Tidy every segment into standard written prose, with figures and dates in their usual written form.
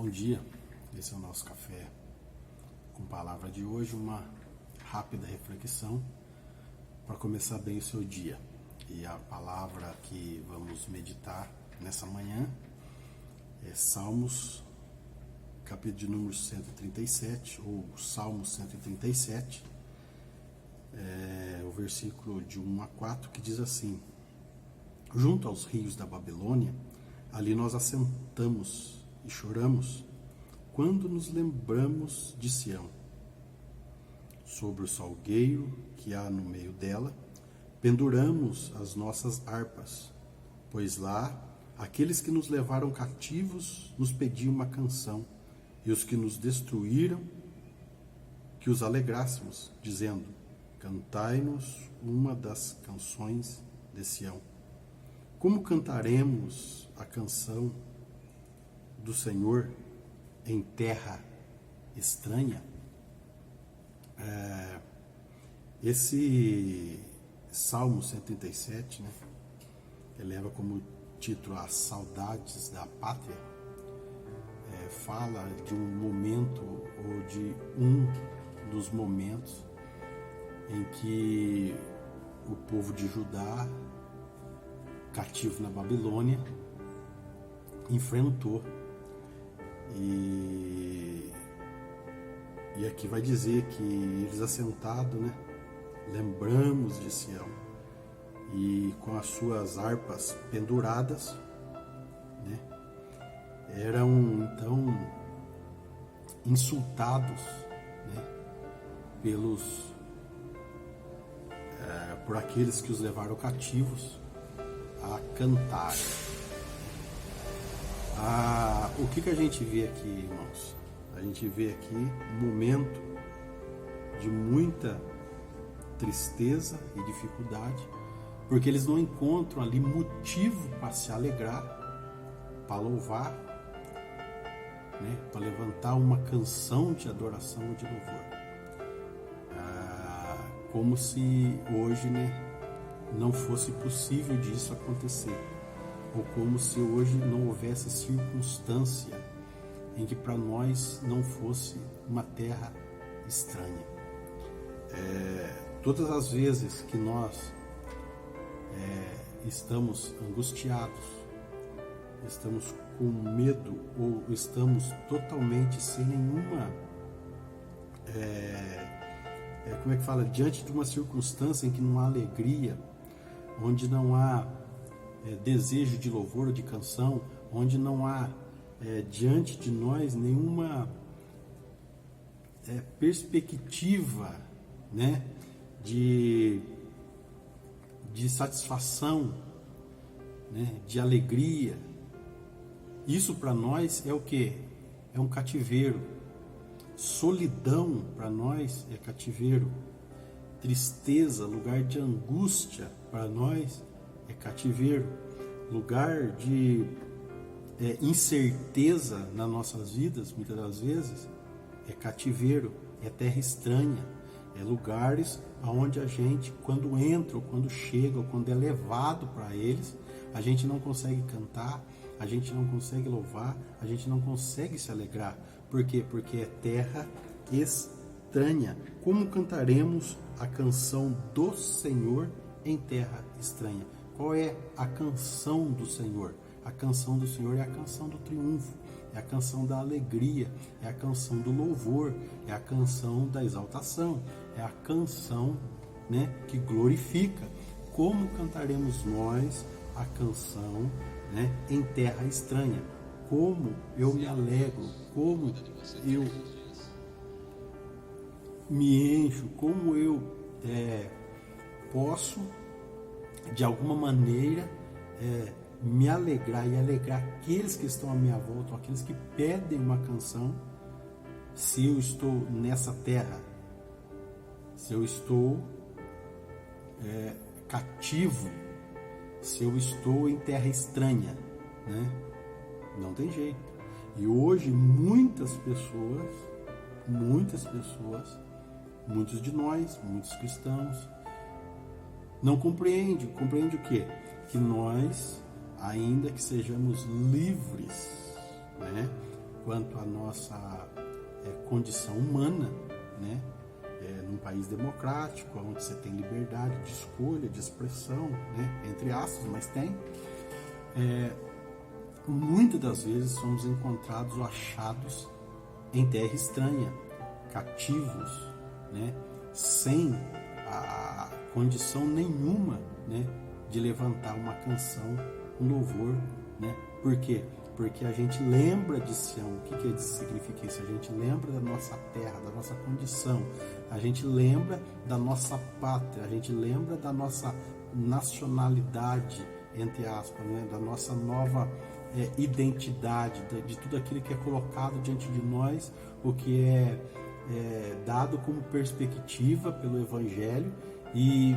Bom dia, esse é o nosso café com palavra de hoje, uma rápida reflexão para começar bem o seu dia. E a palavra que vamos meditar nessa manhã é Salmos, capítulo de número 137, ou Salmo 137, o versículo de 1 a 4, que diz assim: junto aos rios da Babilônia, ali nós assentamos e choramos quando nos lembramos de Sião. Sobre o salgueiro que há no meio dela, penduramos as nossas harpas, pois lá aqueles que nos levaram cativos nos pediam uma canção, e os que nos destruíram que os alegrássemos, dizendo: cantai-nos uma das canções de Sião. Como cantaremos a canção do Senhor em terra estranha? Esse Salmo 137, que leva como título As Saudades da Pátria, fala de um momento, ou de um dos momentos em que o povo de Judá, cativo na Babilônia, enfrentou. E aqui vai dizer que eles assentados, lembramos de Sião, e com as suas harpas penduradas, eram então insultados, por aqueles que os levaram cativos a cantar. O que a gente vê aqui, irmãos? A gente vê aqui um momento de muita tristeza e dificuldade, porque eles não encontram ali motivo para se alegrar, para louvar, para levantar uma canção de adoração ou de louvor. Como se hoje, não fosse possível disso acontecer, ou como se hoje não houvesse circunstância em que para nós não fosse uma terra estranha. Todas as vezes que nós estamos angustiados, estamos com medo, ou estamos totalmente sem nenhuma, diante de uma circunstância em que não há alegria, onde não há desejo de louvor ou de canção, onde não há diante de nós nenhuma perspectiva, de satisfação, de alegria. Isso para nós é o quê? É um cativeiro. Solidão para nós é cativeiro. Tristeza, lugar de angústia para nós é cativeiro. Lugar de incerteza nas nossas vidas, muitas das vezes, é cativeiro, é terra estranha, é lugares onde a gente, quando entra, ou quando chega, ou quando é levado para eles, a gente não consegue cantar, a gente não consegue louvar, a gente não consegue se alegrar. Por quê? Porque é terra estranha. Como cantaremos a canção do Senhor em terra estranha? Qual é a canção do Senhor? A canção do Senhor é a canção do triunfo, é a canção da alegria, é a canção do louvor, é a canção da exaltação, é a canção, que glorifica. Como cantaremos nós a canção, em terra estranha? Como eu me alegro, como eu me encho, como eu posso, de alguma maneira, me alegrar e alegrar aqueles que estão à minha volta, aqueles que pedem uma canção, se eu estou nessa terra, se eu estou cativo, se eu estou em terra estranha, Não tem jeito. E hoje muitas pessoas, muitos de nós, muitos cristãos, não compreende o quê? Que nós, ainda que sejamos livres, quanto à nossa condição humana, né? Num país democrático, onde você tem liberdade de escolha, de expressão, né? Entre aspas, mas tem. Muitas das vezes somos encontrados ou achados em terra estranha, cativos, né? Sem a condição nenhuma, né? De levantar uma canção, um louvor, né? Por quê? Porque a gente lembra de Sião. O que significa isso? A gente lembra da nossa terra, da nossa condição, a gente lembra da nossa pátria, a gente lembra da nossa nacionalidade, entre aspas, né? Da nossa nova identidade, de tudo aquilo que é colocado diante de nós, o que é dado como perspectiva pelo Evangelho,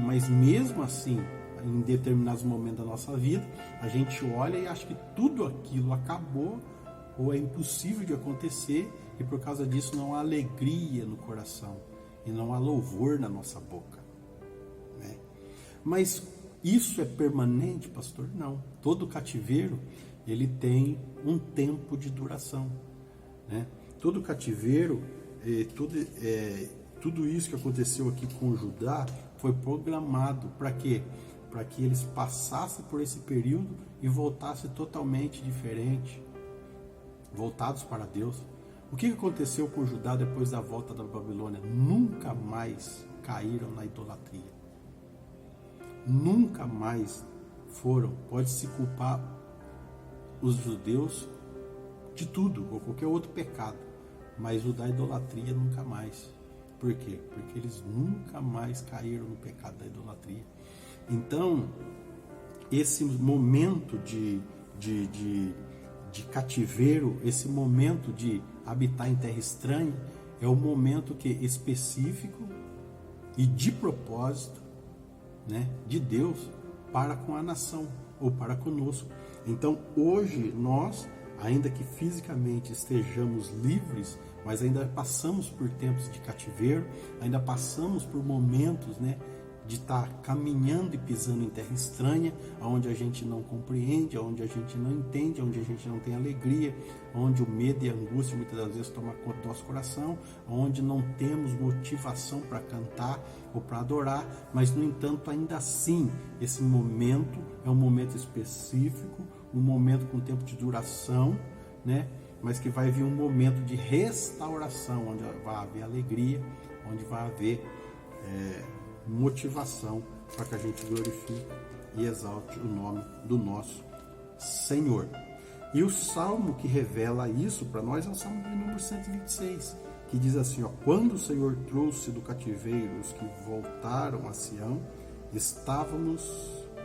mas mesmo assim, em determinados momentos da nossa vida, a gente olha e acha que tudo aquilo acabou ou é impossível de acontecer, e por causa disso não há alegria no coração e não há louvor na nossa boca, né? Mas isso é permanente, pastor? Não. Todo cativeiro, ele tem um tempo de duração, né? Todo cativeiro, tudo isso que aconteceu aqui com Judá foi programado para quê? Para que eles passassem por esse período e voltassem totalmente diferente, voltados para Deus. O que aconteceu com Judá depois da volta da Babilônia? Nunca mais caíram na idolatria. Nunca mais foram. Pode-se culpar os judeus de tudo, ou qualquer outro pecado, mas o da idolatria nunca mais. Por quê? Porque eles nunca mais caíram no pecado da idolatria. Então, esse momento de cativeiro, esse momento de habitar em terra estranha, é um momento que é específico e de propósito, né, de Deus para com a nação, ou para conosco. Então, hoje, nós, ainda que fisicamente estejamos livres, mas ainda passamos por tempos de cativeiro, ainda passamos por momentos, né, de estar caminhando e pisando em terra estranha, onde a gente não compreende, onde a gente não entende, onde a gente não tem alegria, onde o medo e a angústia muitas das vezes tomam conta do nosso coração, onde não temos motivação para cantar ou para adorar, mas no entanto, ainda assim, esse momento é um momento específico, um momento com tempo de duração, né? Mas que vai vir um momento de restauração, onde vai haver alegria, onde vai haver motivação para que a gente glorifique e exalte o nome do nosso Senhor. E o salmo que revela isso para nós é o salmo de número 126, que diz assim, quando o Senhor trouxe do cativeiro os que voltaram a Sião, estávamos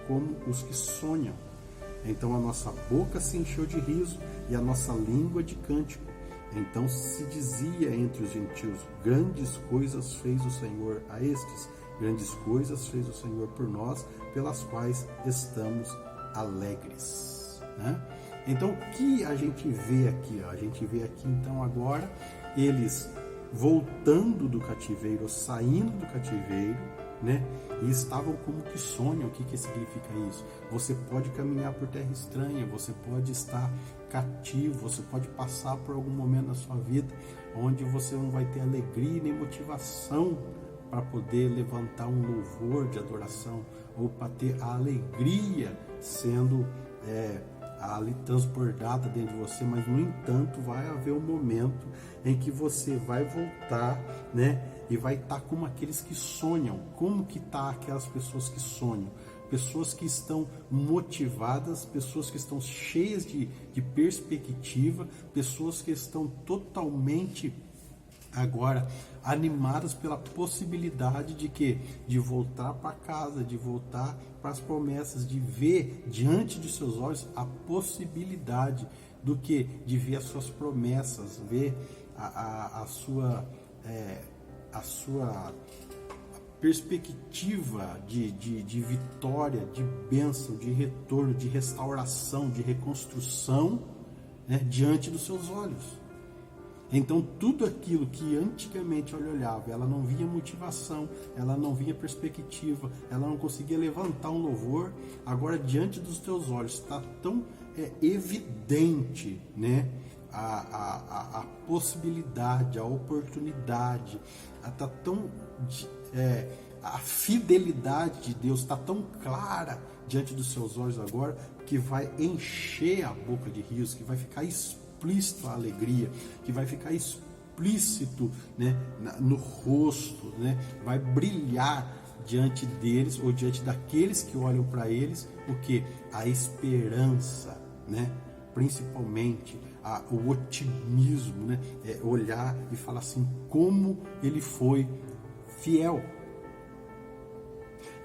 como os que sonham. Então a nossa boca se encheu de riso e a nossa língua de cântico. Então se dizia entre os gentios, grandes coisas fez o Senhor a estes, grandes coisas fez o Senhor por nós, pelas quais estamos alegres, né? Então o que a gente vê aqui? A gente vê aqui então agora eles voltando do cativeiro, saindo do cativeiro, né? E estavam como que sonham. O que significa isso? Você pode caminhar por terra estranha, você pode estar cativo, você pode passar por algum momento na sua vida onde você não vai ter alegria nem motivação para poder levantar um louvor de adoração, ou para ter a alegria sendo ali transbordada dentro de você, mas no entanto vai haver um momento em que você vai voltar, né, e vai estar como aqueles que sonham. Como que está aquelas pessoas que sonham? Pessoas que estão motivadas, pessoas que estão cheias de perspectiva, pessoas que estão totalmente agora animadas pela possibilidade de voltar para casa, de voltar para as promessas, de ver diante de seus olhos a possibilidade de ver as suas promessas, ver a sua perspectiva de vitória, de bênção, de retorno, de restauração, de reconstrução, né, diante dos seus olhos. Então tudo aquilo que antigamente ela olhava, ela não via motivação, ela não via perspectiva, ela não conseguia levantar um louvor, agora diante dos teus olhos está tão evidente, né, a possibilidade, a oportunidade, a fidelidade de Deus está tão clara diante dos seus olhos agora, que vai encher a boca de rios, que vai ficar explícito a alegria, que vai ficar explícito, né, no rosto, né, vai brilhar diante deles, ou diante daqueles que olham para eles, o que? A esperança, né? Principalmente o otimismo, né? Olhar e falar assim, como ele foi fiel.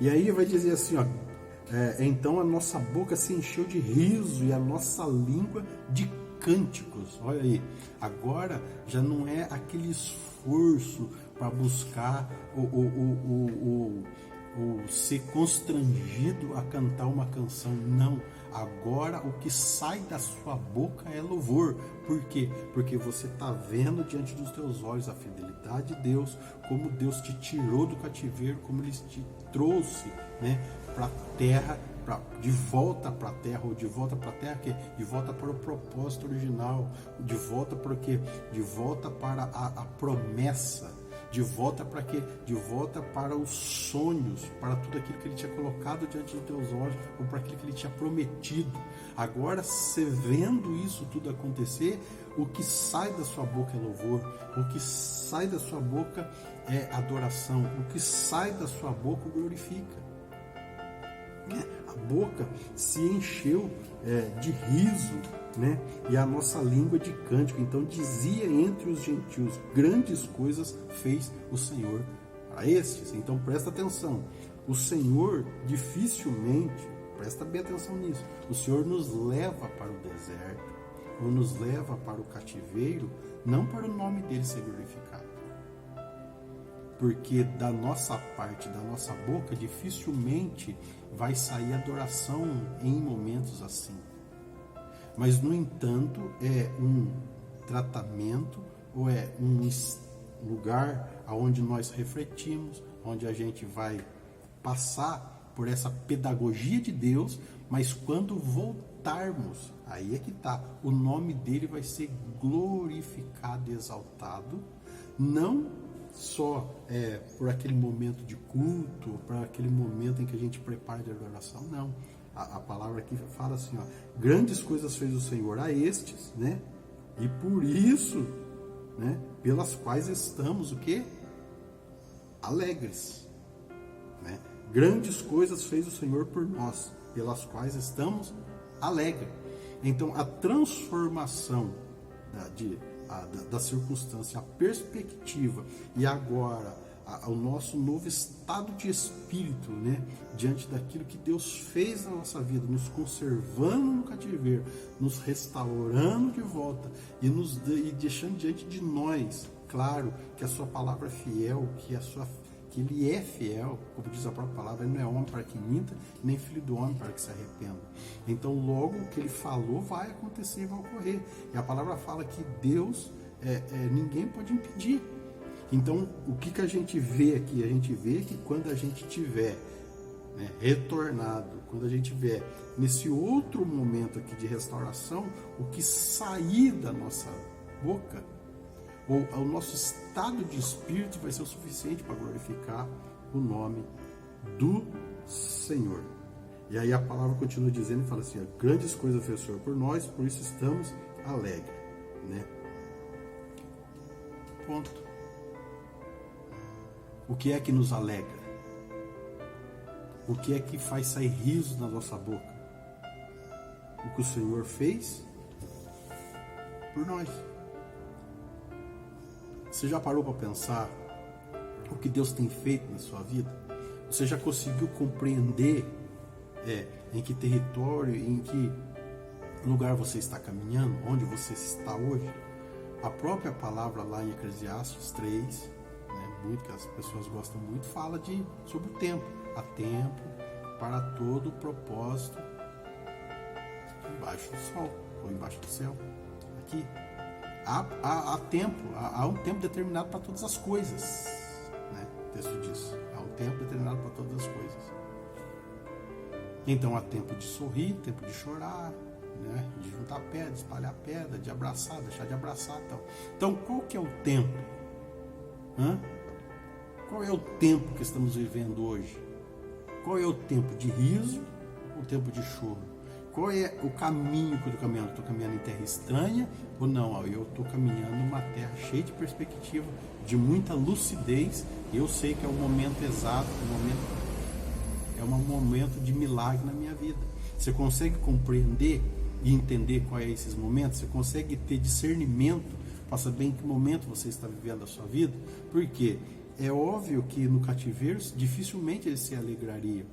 E aí vai dizer assim, ó, então a nossa boca se encheu de riso e a nossa língua de cânticos. Olha aí, agora já não é aquele esforço para buscar o ser constrangido a cantar uma canção. Não, agora o que sai da sua boca é louvor. Por quê? Porque você está vendo diante dos teus olhos a fidelidade de Deus, como Deus te tirou do cativeiro, como Ele te trouxe, né, para a terra, de volta para a terra, ou de volta para a terra, que de volta para o propósito original, de volta para quê? De volta para a promessa, de volta para quê? De volta para os sonhos, para tudo aquilo que Ele tinha colocado diante dos teus olhos, ou para aquilo que Ele tinha prometido. Agora, você vendo isso tudo acontecer, o que sai da sua boca é louvor, o que sai da sua boca é adoração, o que sai da sua boca glorifica. A boca se encheu de riso, né? E a nossa língua de cântico. Então dizia entre os gentios, grandes coisas fez o Senhor para estes. Então presta atenção, o Senhor dificilmente, presta bem atenção nisso, o Senhor nos leva para o deserto, ou nos leva para o cativeiro, não para o nome dele ser glorificado. Porque da nossa parte, da nossa boca, dificilmente vai sair adoração em momentos assim. Mas, no entanto, é um tratamento, ou é um lugar onde nós refletimos, onde a gente vai passar por essa pedagogia de Deus, mas quando voltarmos, aí é que está, o nome dele vai ser glorificado e exaltado, não só por aquele momento de culto, por aquele momento em que a gente prepara de adoração, não. A palavra aqui fala assim, ó, grandes coisas fez o Senhor a estes, né? E por isso, né, pelas quais estamos o quê? Alegres, né? Grandes coisas fez o Senhor por nós, pelas quais estamos alegres. Então, a transformação da circunstância, a perspectiva e agora o nosso novo estado de espírito, né, diante daquilo que Deus fez na nossa vida, nos conservando no cativeiro, nos restaurando de volta e deixando diante de nós, claro, que a sua palavra é fiel, que Ele é fiel, como diz a própria palavra, Ele não é homem para que minta, nem filho do homem para que se arrependa. Então logo o que Ele falou vai acontecer e vai ocorrer. E a palavra fala que Deus, ninguém pode impedir. Então o que a gente vê aqui? A gente vê que quando a gente tiver, né, retornado, quando a gente tiver nesse outro momento aqui de restauração, o que sair da nossa boca, ou o nosso estado de espírito, vai ser o suficiente para glorificar o nome do Senhor. E aí a palavra continua dizendo e fala assim, grandes coisas fez o Senhor por nós, por isso estamos alegres, né? Ponto. O que é que nos alegra? O que é que faz sair riso na nossa boca? O que o Senhor fez por nós. Você já parou para pensar o que Deus tem feito na sua vida? Você já conseguiu compreender em que território, em que lugar você está caminhando, onde você está hoje? A própria palavra lá em Eclesiastes 3, muito que as pessoas gostam muito, fala sobre o tempo. Há tempo para todo o propósito embaixo do sol ou embaixo do céu. Aqui há tempo, há um tempo determinado para todas as coisas, né? O texto diz, há um tempo determinado para todas as coisas. Então há tempo de sorrir, tempo de chorar, né? De juntar pedra, espalhar pedra, de abraçar, deixar de abraçar e tal. Então, qual que é o tempo? Qual é o tempo que estamos vivendo hoje? Qual é o tempo de riso ou o tempo de choro? Qual é o caminho que eu estou caminhando? Estou caminhando em terra estranha ou não? Eu estou caminhando em uma terra cheia de perspectiva, de muita lucidez. Eu sei que é o momento exato, é um momento de milagre na minha vida. Você consegue compreender e entender quais são esses momentos? Você consegue ter discernimento para saber em que momento você está vivendo a sua vida? Porque é óbvio que no cativeiro dificilmente ele se alegraria.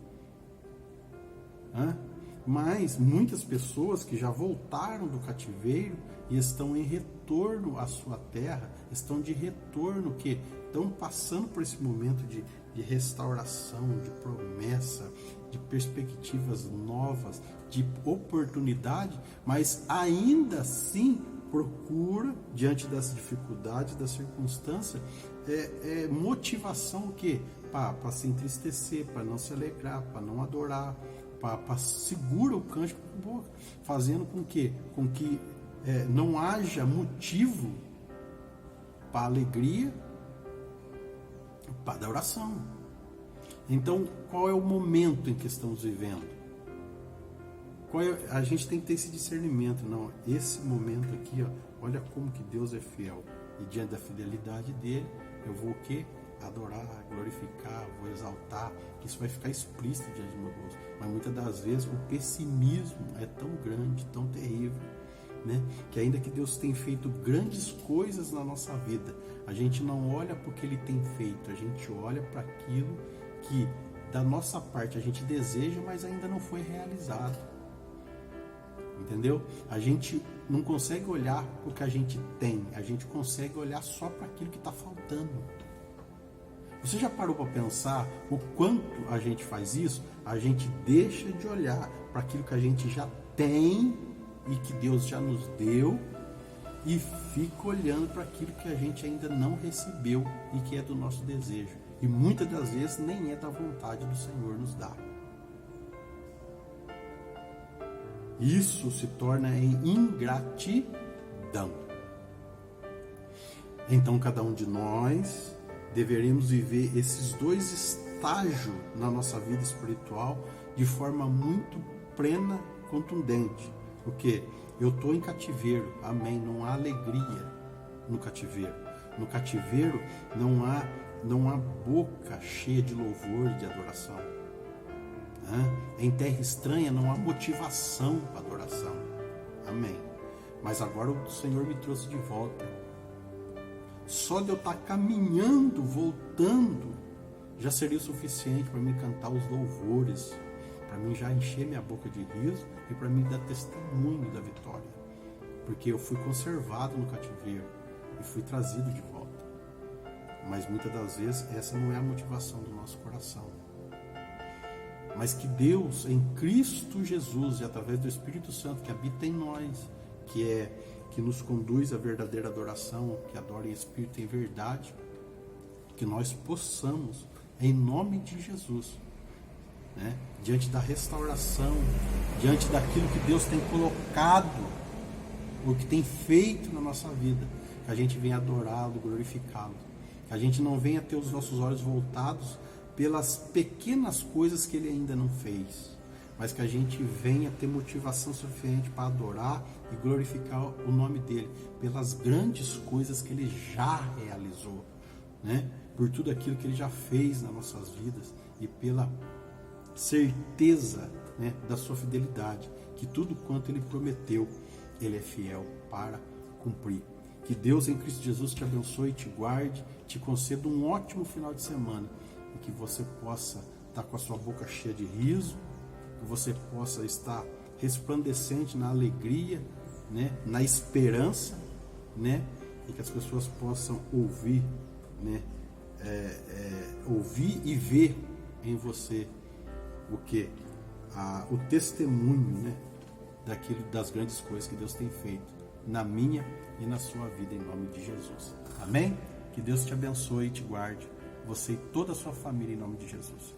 Mas muitas pessoas que já voltaram do cativeiro e estão em retorno à sua terra, estão de retorno, que estão passando por esse momento de restauração, de promessa, de perspectivas novas, de oportunidade, mas ainda assim procura, diante das dificuldades, das circunstâncias, motivação o quê? Para se entristecer, para não se alegrar, para não adorar, para segura o cântico com a boca, fazendo com que não haja motivo para alegria, para adoração. Então, qual é o momento em que estamos vivendo? A gente tem que ter esse discernimento. Não, esse momento aqui, olha como que Deus é fiel, e diante da fidelidade dele, eu vou o quê? Adorar, glorificar, vou exaltar, que isso vai ficar explícito diante do meu rosto. Mas muitas das vezes o pessimismo é tão grande, tão terrível, né? Que ainda que Deus tenha feito grandes coisas na nossa vida, a gente não olha para o que Ele tem feito, a gente olha para aquilo que da nossa parte a gente deseja, mas ainda não foi realizado. Entendeu? A gente não consegue olhar para o que a gente tem, a gente consegue olhar só para aquilo que está faltando. Você já parou para pensar o quanto a gente faz isso? A gente deixa de olhar para aquilo que a gente já tem e que Deus já nos deu e fica olhando para aquilo que a gente ainda não recebeu e que é do nosso desejo. E muitas das vezes nem é da vontade do Senhor nos dar. Isso se torna em ingratidão. Então cada um de nós deveremos viver esses dois estágios na nossa vida espiritual de forma muito plena, contundente. Porque eu estou em cativeiro, amém, não há alegria no cativeiro. No cativeiro não há boca cheia de louvor e de adoração. Em terra estranha não há motivação para adoração, amém. Mas agora o Senhor me trouxe de volta. Só de eu estar caminhando, voltando, já seria o suficiente para mim cantar os louvores, para mim já encher minha boca de riso e para mim dar testemunho da vitória. Porque eu fui conservado no cativeiro e fui trazido de volta. Mas muitas das vezes essa não é a motivação do nosso coração. Mas que Deus, em Cristo Jesus e através do Espírito Santo que habita em nós, que nos conduz à verdadeira adoração, que adora em Espírito e em verdade, que nós possamos, em nome de Jesus, né, diante da restauração, diante daquilo que Deus tem colocado, o que tem feito na nossa vida, que a gente venha adorá-lo, glorificá-lo, que a gente não venha ter os nossos olhos voltados pelas pequenas coisas que Ele ainda não fez, mas que a gente venha ter motivação suficiente para adorar e glorificar o nome dEle, pelas grandes coisas que Ele já realizou, né? Por tudo aquilo que Ele já fez nas nossas vidas e pela certeza, né, da sua fidelidade, que tudo quanto Ele prometeu, Ele é fiel para cumprir. Que Deus em Cristo Jesus te abençoe, te guarde, te conceda um ótimo final de semana e que você possa estar com a sua boca cheia de riso, que você possa estar resplandecente na alegria, né, na esperança, né, e que as pessoas possam ouvir, né, ouvir e ver em você o que? O testemunho, né, das grandes coisas que Deus tem feito na minha e na sua vida, em nome de Jesus. Amém? Que Deus te abençoe e te guarde, você e toda a sua família, em nome de Jesus.